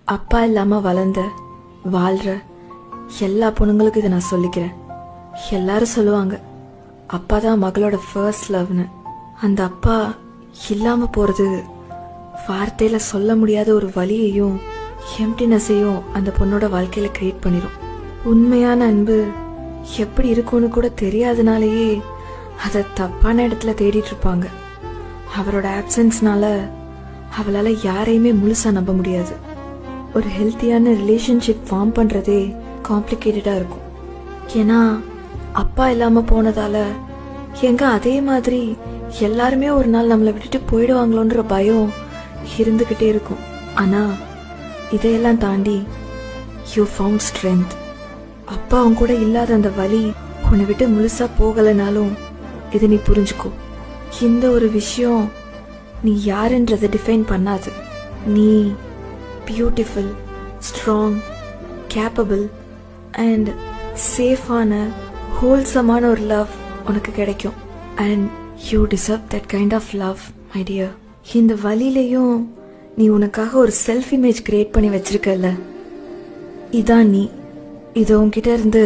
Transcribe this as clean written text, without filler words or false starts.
அப்பா இல்லாம வளர்ந்த வாழ்ற எல்லா பொண்ணுங்களுக்கும் இதை நான் சொல்லிக்கிறேன். எல்லாரும் சொல்லுவாங்க அப்பா தான் மகளோட ஃபர்ஸ்ட் லவ்னு. அந்த அப்பா இல்லாம போறது வார்த்தையில சொல்ல முடியாத ஒரு வலியையும் எம்டினஸையும் அந்த பொண்ணோட வாழ்க்கையில கிரியேட் பண்ணிடும். உண்மையான அன்பு எப்படி இருக்கும்னு கூட தெரியாதனாலேயே அதை தப்பான இடத்துல தேடிட்டு இருப்பாங்க. அவரோட ஆப்சன்ஸ்னால அவளால யாரையுமே முழுசா நம்ப முடியாது. ஒரு ஹெல்த்தியான ரிலேஷன்ஷிப் ஃபார்ம் பண்றதே காம்ப்ளிகேட்டடா இருக்கும். ஏன்னா அப்பா இல்லாம போனதால எங்க அதே மாதிரி எல்லாருமே ஒரு நாள் நம்மளை விட்டுட்டு போயிடுவாங்களோன்ற பயம் இருந்துகிட்டே இருக்கும். ஆனா இதையெல்லாம் தாண்டி யூ ஃபவுண்ட் ஸ்ட்ரென்த். அப்பா அவங்க கூட இல்லாத அந்த வலி உன்னை விட்டு முழுசா போகலைனாலும் இதை நீ புரிஞ்சுக்கோ. இந்த ஒரு விஷயம் நீ யாருன்றதை டிஃபைன் பண்ணாது. நீ பியூட்டிஃபுல், ஸ்ட்ராங், கேப்பபிள் அண்ட் சேஃபான ஹோல்சமான ஒரு லவ் உனக்கு கிடைக்கும். And you deserve that kind of love my dear. இந்த வழியிலையும் நீ உனக்காக ஒரு செல்ஃப் இமேஜ் கிரியேட் பண்ணி வச்சிருக்கல, இதான் நீ. இதை உன்கிட்ட இருந்து